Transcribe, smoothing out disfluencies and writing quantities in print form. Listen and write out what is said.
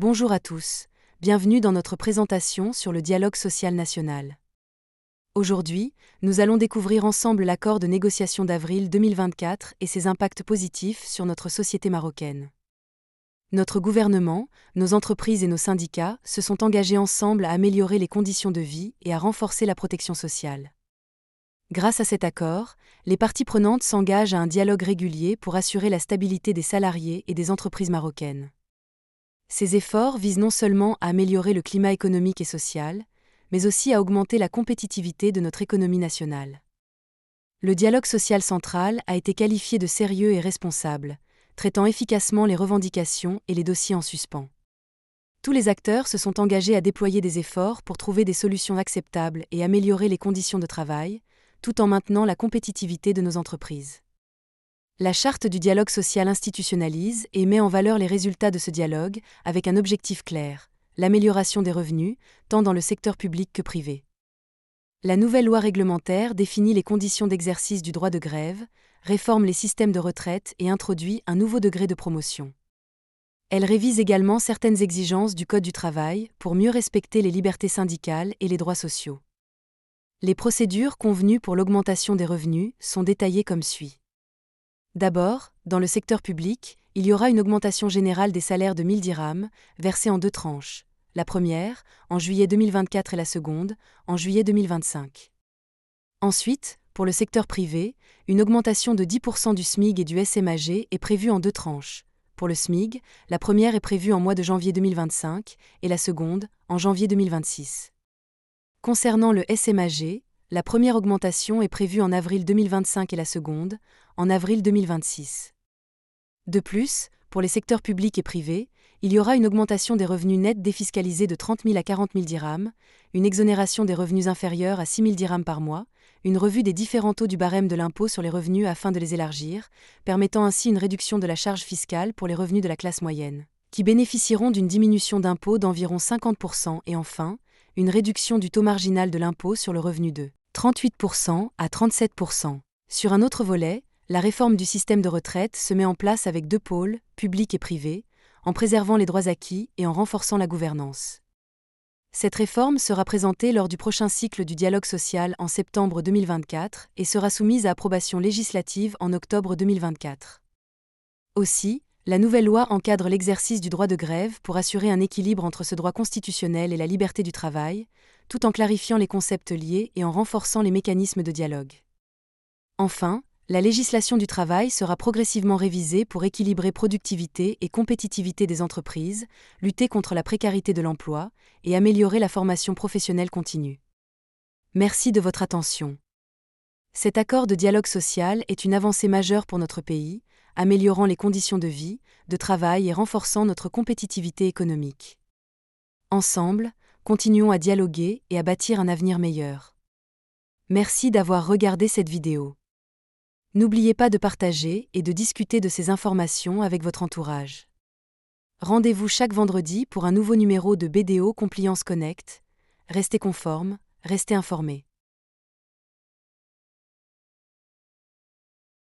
Bonjour à tous, bienvenue dans notre présentation sur le dialogue social national. Aujourd'hui, nous allons découvrir ensemble l'accord de négociation d'avril 2024 et ses impacts positifs sur notre société marocaine. Notre gouvernement, nos entreprises et nos syndicats se sont engagés ensemble à améliorer les conditions de vie et à renforcer la protection sociale. Grâce à cet accord, les parties prenantes s'engagent à un dialogue régulier pour assurer la stabilité des salariés et des entreprises marocaines. Ces efforts visent non seulement à améliorer le climat économique et social, mais aussi à augmenter la compétitivité de notre économie nationale. Le dialogue social central a été qualifié de sérieux et responsable, traitant efficacement les revendications et les dossiers en suspens. Tous les acteurs se sont engagés à déployer des efforts pour trouver des solutions acceptables et améliorer les conditions de travail, tout en maintenant la compétitivité de nos entreprises. La charte du dialogue social institutionnalise et met en valeur les résultats de ce dialogue avec un objectif clair, l'amélioration des revenus, tant dans le secteur public que privé. La nouvelle loi réglementaire définit les conditions d'exercice du droit de grève, réforme les systèmes de retraite et introduit un nouveau degré de promotion. Elle révise également certaines exigences du Code du travail pour mieux respecter les libertés syndicales et les droits sociaux. Les procédures convenues pour l'augmentation des revenus sont détaillées comme suit. D'abord, dans le secteur public, il y aura une augmentation générale des salaires de 1000 dirhams, versée en deux tranches. La première, en juillet 2024 et la seconde, en juillet 2025. Ensuite, pour le secteur privé, une augmentation de 10% du SMIC et du SMAG est prévue en deux tranches. Pour le SMIC, la première est prévue en mois de janvier 2025 et la seconde, en janvier 2026. Concernant le SMAG, la première augmentation est prévue en avril 2025 et la seconde, en avril 2026. De plus, pour les secteurs publics et privés, il y aura une augmentation des revenus nets défiscalisés de 30 000 à 40 000 dirhams, une exonération des revenus inférieurs à 6 000 dirhams par mois, une revue des différents taux du barème de l'impôt sur les revenus afin de les élargir, permettant ainsi une réduction de la charge fiscale pour les revenus de la classe moyenne, qui bénéficieront d'une diminution d'impôt d'environ 50% et enfin, une réduction du taux marginal de l'impôt sur le revenu de 38% à 37%. Sur un autre volet, la réforme du système de retraite se met en place avec deux pôles, public et privé, en préservant les droits acquis et en renforçant la gouvernance. Cette réforme sera présentée lors du prochain cycle du dialogue social en septembre 2024 et sera soumise à approbation législative en octobre 2024. Aussi, la nouvelle loi encadre l'exercice du droit de grève pour assurer un équilibre entre ce droit constitutionnel et la liberté du travail, tout en clarifiant les concepts liés et en renforçant les mécanismes de dialogue. Enfin, la législation du travail sera progressivement révisée pour équilibrer productivité et compétitivité des entreprises, lutter contre la précarité de l'emploi et améliorer la formation professionnelle continue. Merci de votre attention. Cet accord de dialogue social est une avancée majeure pour notre pays, améliorant les conditions de vie, de travail et renforçant notre compétitivité économique. Ensemble, continuons à dialoguer et à bâtir un avenir meilleur. Merci d'avoir regardé cette vidéo. N'oubliez pas de partager et de discuter de ces informations avec votre entourage. Rendez-vous chaque vendredi pour un nouveau numéro de BDO Compliance Connect. Restez conformes, restez informés.